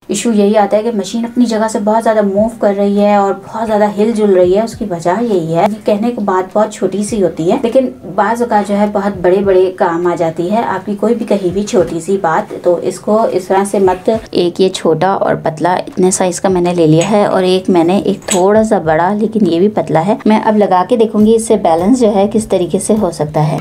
Issue यही आता है कि मशीन अपनी जगह से बहुत ज़्यादा मूव कर रही है और बहुत ज़्यादा हिल जुल रही है। उसकी वजह यही है, ये कहने की बात बहुत छोटी सी होती है लेकिन बाज़ औक़ात जो है बहुत बड़े बड़े काम आ जाती है आपकी कोई भी कहीं भी छोटी सी बात। तो इसको इस तरह से मत। एक ये छोटा और पतला इतने साइज़ का मैंने ले लिया है और एक मैंने एक थोड़ा सा बड़ा लेकिन ये भी पतला है। मैं अब लगा के देखूंगी इससे बैलेंस जो है किस तरीके से हो सकता है।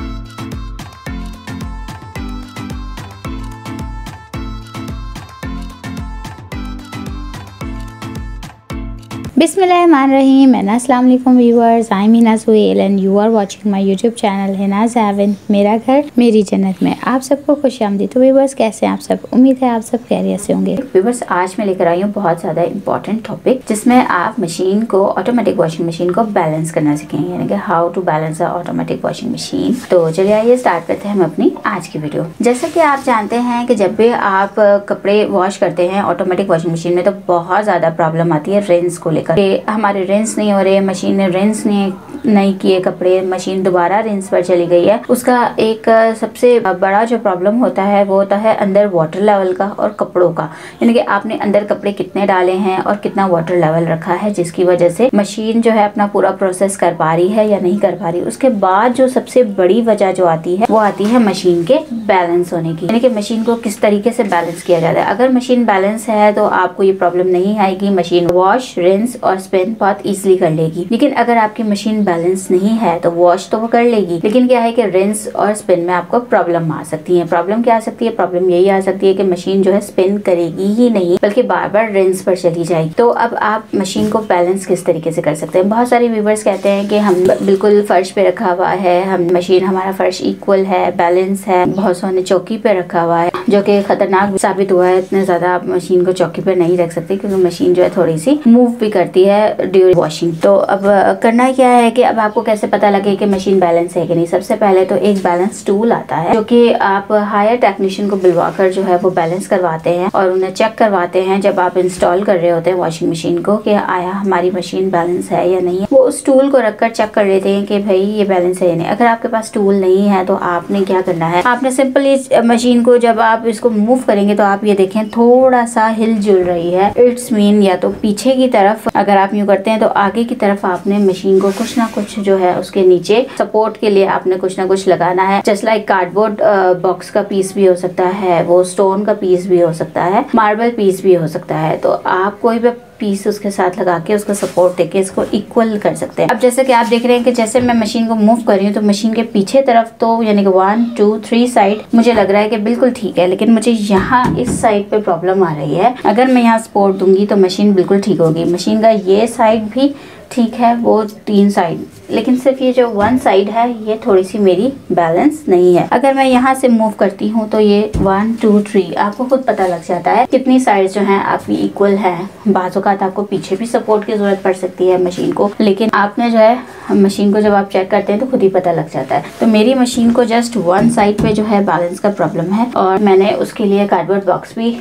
बिस्मिल्लाहिर्रहमानिर्रहीम। अस्सलाम वालेकुम viewers, I am Hina Suhail and you are watching my YouTube channel Hina's heaven, मेरा घर मेरी जन्नत में। आप सबको खुशामदीद। तो व्यूअर्स कैसे हैं आप सब? उम्मीद है आप सब खैरियत से होंगे। व्यूअर्स आज मैं लेकर आई हूँ बहुत ज़्यादा इंपॉर्टेंट टॉपिक जिसमें आप मशीन को, ऑटोमेटिक वॉशिंग मशीन को बैलेंस करना सीखेंगे, यानी कि how to balance the automatic washing machine. तो चलिए आइए स्टार्ट करते हैं हम अपनी आज की वीडियो। जैसा कि आप जानते हैं कि जब भी आप कपड़े वॉश करते हैं ऑटोमेटिक वॉशिंग मशीन में तो बहुत ज़्यादा प्रॉब्लम आती है रिंस को लेकर। हमारे रिंस नहीं हो रहे, मशीन ने रिंस नहीं किए कपड़े, मशीन दोबारा रिंस पर चली गई है। उसका एक सबसे बड़ा जो प्रॉब्लम होता है वो होता है अंदर वाटर लेवल का और कपड़ों का, यानी कि आपने अंदर कपड़े कितने डाले हैं और कितना वाटर लेवल रखा है, जिसकी वजह से मशीन जो है अपना पूरा प्रोसेस कर पा रही है या नहीं कर पा रही। उसके बाद जो सबसे बड़ी वजह जो आती है वो आती है मशीन के बैलेंस होने की, यानी कि मशीन को किस तरीके से बैलेंस किया जाता है। अगर मशीन बैलेंस है तो आपको ये प्रॉब्लम नहीं आएगी, मशीन वॉश, रिंस और स्पिन बहुत इजीली कर लेगी। लेकिन अगर आपकी मशीन बैलेंस नहीं है तो वॉश तो वो कर लेगी, लेकिन क्या है कि रिंस और स्पिन में आपको प्रॉब्लम आ सकती है। प्रॉब्लम क्या आ सकती है? प्रॉब्लम यही आ सकती है कि मशीन जो है स्पिन करेगी ही नहीं बल्कि बार बार रिंस पर चली जाएगी। तो अब आप मशीन को बैलेंस किस तरीके से कर सकते हैं? बहुत सारे व्यूअर्स कहते हैं कि हम बिल्कुल फर्श पे रखा हुआ है, हम मशीन हमारा फर्श इक्वल है, बैलेंस है। बहुत सौ ने चौकी पे रखा हुआ है जो कि खतरनाक साबित हुआ है। इतने ज्यादा आप मशीन को चौकी पे नहीं रख सकते क्योंकि मशीन जो है थोड़ी सी मूव भी करती है ड्यूरिंग वॉशिंग। तो अब करना क्या है कि अब आपको कैसे पता लगे कि मशीन बैलेंस है कि नहीं? सबसे पहले तो एक बैलेंस टूल आता है जो कि आप हायर टेक्नीशियन को बुलवाकर जो है वो बैलेंस करवाते हैं और उन्हें चेक करवाते हैं जब आप इंस्टॉल कर रहे होते हैं वॉशिंग मशीन को कि आया हमारी मशीन बैलेंस है या नहीं है। वो उस टूल को रखकर चेक कर लेते हैं कि भाई ये बैलेंस है या नहीं। अगर आपके पास टूल नहीं है तो आपने क्या करना है, आपने सिंपली मशीन को जब आप इसको मूव करेंगे तो आप ये देखें थोड़ा सा हिल जुल रही है। इट्स मीन या तो पीछे की तरफ अगर आप यूँ करते हैं तो आगे की तरफ आपने मशीन को कुछ ना कुछ जो है उसके नीचे सपोर्ट के लिए आपने कुछ ना कुछ लगाना है। जस्ट लाइक कार्डबोर्ड बॉक्स का पीस भी हो सकता है, वो स्टोन का पीस भी हो सकता है, मार्बल पीस भी हो सकता है। तो आप कोई भी पीस उसके साथ लगा के उसको सपोर्ट देके इसको इक्वल कर सकते हैं। अब जैसे कि आप देख रहे हैं कि जैसे मैं मशीन को मूव कर रही हूँ तो मशीन के पीछे तरफ तो यानी कि 1 2 3 साइड मुझे लग रहा है कि बिल्कुल ठीक है, लेकिन मुझे यहाँ इस साइड पे प्रॉब्लम आ रही है। अगर मैं यहाँ सपोर्ट दूंगी तो मशीन बिल्कुल ठीक होगी। मशीन का ये साइड भी ठीक है, वो 3 साइड, लेकिन सिर्फ ये जो 1 साइड है ये थोड़ी सी मेरी बैलेंस नहीं है। अगर मैं यहाँ से मूव करती हूँ तो ये 1 2 3 आपको खुद पता लग जाता है कितनी साइड जो है आपकी इक्वल है। बाज़ औक़ात आपको पीछे भी सपोर्ट की जरूरत पड़ सकती है मशीन को, लेकिन आपने जो है मशीन को जब आप चेक करते हैं तो खुद ही पता लग जाता है। तो मेरी मशीन को जस्ट 1 साइड पे जो है बैलेंस का प्रॉब्लम है और मैंने उसके लिए कार्डबोर्ड बॉक्स भी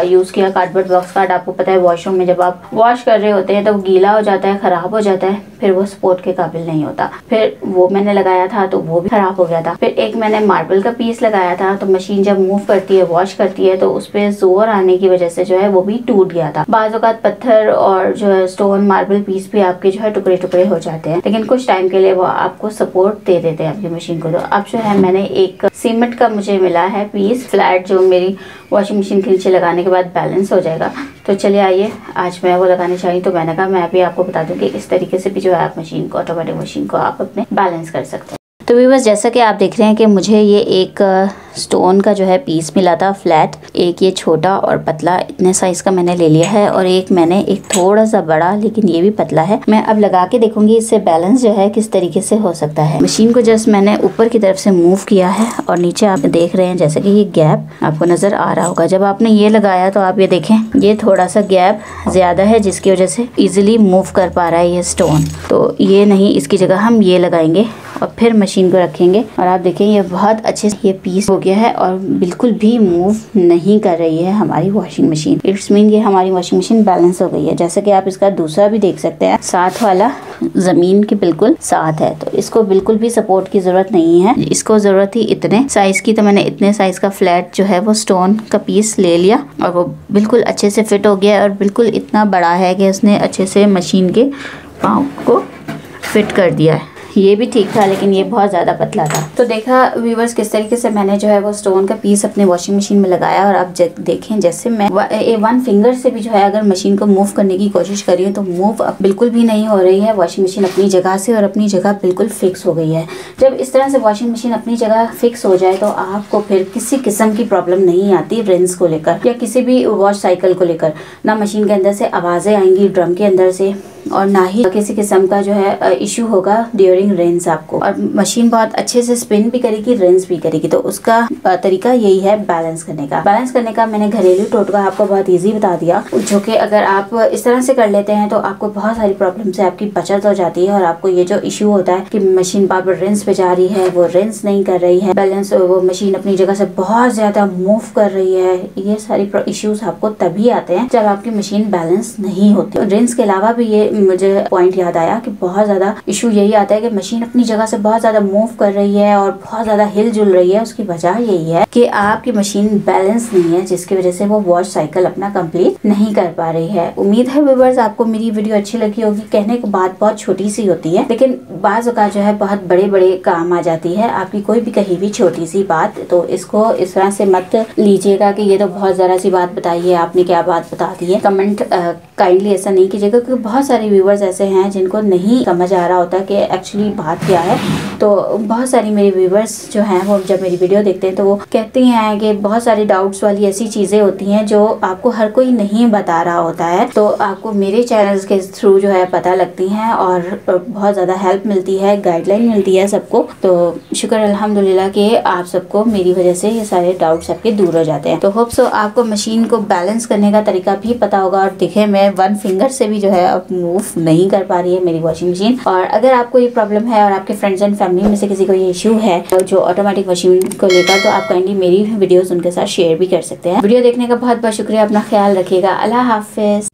यूज किया। कार्डबोर्ड बॉक्स कार्ड आपको पता है वॉशरूम में जब आप वॉश कर रहे होते हैं तो गीला हो जाता है, खराब हो जाता है, फिर वो सपोर्ट के काबिल नहीं होता। फिर वो मैंने लगाया था तो वो भी खराब हो गया था। फिर एक मैंने मार्बल का पीस लगाया था तो मशीन जब मूव करती है, वॉश करती है तो उस पर जोर आने की वजह से जो है वो भी टूट गया था। बाज़ औक़ात पत्थर और जो है स्टोन मार्बल पीस भी आपके जो है टुकड़े टुकड़े हो जाते हैं, लेकिन कुछ टाइम के लिए वो आपको सपोर्ट दे देते हैं आपकी मशीन को। तो अब जो है मैंने एक सीमेंट का मुझे मिला है पीस फ्लैट जो मेरी वॉशिंग मशीन के नीचे लगाने के बाद बैलेंस हो जाएगा। तो चलिए आइए आज मैं वो लगाने चाहिए। तो मैंने कहा मैं भी आपको बता दूं कि इस तरीके से भी जो है आप मशीन को, ऑटोमेटिक मशीन को आप अपने बैलेंस कर सकते हैं। तो भी बस जैसा कि आप देख रहे हैं कि मुझे ये एक स्टोन का जो है पीस मिला था फ्लैट, एक ये छोटा और पतला इतने साइज का मैंने ले लिया है और एक मैंने एक थोड़ा सा बड़ा लेकिन ये भी पतला है। मैं अब लगा के देखूंगी इससे बैलेंस जो है किस तरीके से हो सकता है। मशीन को जस्ट मैंने ऊपर की तरफ से मूव किया है और नीचे आप देख रहे हैं जैसे कि ये गैप आपको नजर आ रहा होगा। जब आपने ये लगाया तो आप ये देखें ये थोड़ा सा गैप ज्यादा है जिसकी वजह से इजिली मूव कर पा रहा है ये स्टोन। तो ये नहीं, इसकी जगह हम ये लगाएंगे और फिर मशीन को रखेंगे और आप देखें ये बहुत अच्छे से ये पीस हो गया है और बिल्कुल भी मूव नहीं कर रही है हमारी वॉशिंग मशीन। इट्स मीन ये हमारी वॉशिंग मशीन बैलेंस हो गई है। जैसे कि आप इसका दूसरा भी देख सकते हैं, साथ वाला ज़मीन के बिल्कुल साथ है, तो इसको बिल्कुल भी सपोर्ट की ज़रूरत नहीं है। इसको ज़रूरत थी इतने साइज़ की, तो मैंने इतने साइज़ का फ्लैट जो है वो स्टोन का पीस ले लिया और वो बिल्कुल अच्छे से फिट हो गया और बिल्कुल इतना बड़ा है कि उसने अच्छे से मशीन के पाँव को फिट कर दिया है। ये भी ठीक था, लेकिन ये बहुत ज़्यादा पतला था। तो देखा व्यूवर्स किस तरीके से मैंने जो है वो स्टोन का पीस अपने वॉशिंग मशीन में लगाया। और आप देखें जैसे मैं वन फिंगर से भी जो है अगर मशीन को मूव करने की कोशिश कर रही हूँ तो मूव बिल्कुल भी नहीं हो रही है वॉशिंग मशीन अपनी जगह से, और अपनी जगह बिल्कुल फिक्स हो गई है। जब इस तरह से वॉशिंग मशीन अपनी जगह फिक्स हो जाए तो आपको फिर किसी किस्म की प्रॉब्लम नहीं आती रिंस को लेकर या किसी भी वॉश साइकिल को लेकर। ना मशीन के अंदर से आवाज़ें आएंगी ड्रम के अंदर से, और ना ही किसी किस्म का जो है इशू होगा ड्यूरिंग रेंस आपको। और मशीन बहुत अच्छे से स्पिन भी करेगी, रेंस भी करेगी। तो उसका तरीका यही है बैलेंस करने का। बैलेंस करने का मैंने घरेलू टोटका आपको बहुत इजी बता दिया, जो कि अगर आप इस तरह से कर लेते हैं तो आपको बहुत सारी प्रॉब्लम से आपकी बचत हो जाती है। और आपको ये जो इशू होता है कि मशीन बार बार रेंस पे जा रही है, वो रेंस नहीं कर रही है, बैलेंस वो मशीन अपनी जगह से बहुत ज्यादा मूव कर रही है, ये सारी इश्यूज आपको तभी आते हैं जब आपकी मशीन बैलेंस नहीं होती। रेंस के अलावा भी ये मुझे पॉइंट याद आया कि बहुत ज्यादा इशू यही आता है कि मशीन अपनी जगह से बहुत ज्यादा मूव कर रही है और बहुत ज्यादा हिल जुल रही है। उसकी वजह यही है कि आपकी मशीन बैलेंस नहीं है, जिसकी वजह से वो वॉश साइकिल अपना कंप्लीट नहीं कर पा रही है। उम्मीद है व्यूअर्स आपको मेरी वीडियो अच्छी लगी होगी। कहने की बात बहुत छोटी सी होती है, लेकिन बाज़ औक़ात जो है बहुत बड़े बड़े काम आ जाती है आपकी कोई भी कही हुई छोटी सी बात। तो इसको इस तरह से मत लीजिएगा कि ये तो बहुत जरा सी बात बताई है, आपने क्या बात बता दी है। कमेंट काइंडली ऐसा नहीं कीजिएगा, क्योंकि बहुत सारे व्यूवर्स ऐसे हैं जिनको नहीं समझ आ रहा होता कि एक्चुअली बात क्या है। तो बहुत सारी मेरे व्यूवर्स जो हैं वो जब मेरी वीडियो देखते हैं तो वो कहती हैं कि बहुत सारी डाउट्स वाली ऐसी चीज़ें होती हैं जो आपको हर कोई नहीं बता रहा होता है, तो आपको मेरे चैनल्स के थ्रू जो है पता लगती हैं और बहुत ज़्यादा हेल्प मिलती है, गाइडलाइन मिलती है सबको। तो शुक्र अल्हम्दुलिल्लाह कि आप सबको मेरी वजह से ये सारे डाउट्स आपके दूर हो जाते हैं। तो होप सो आपको मशीन को बैलेंस करने का तरीका भी पता होगा। और देखें मैं वन फिंगर से भी जो है अब मूव नहीं कर पा रही है मेरी वॉशिंग मशीन। और अगर आपको ये प्रॉब्लम है और आपके फ्रेंड्स एंड फैमिली में से किसी को ये इशू है जो ऑटोमेटिक मशीन को लेकर, तो आप काइंडली मेरी वीडियोस उनके साथ शेयर भी कर सकते हैं। वीडियो देखने का बहुत बहुत शुक्रिया। अपना ख्याल रखिएगा। अल्लाह हाफिज।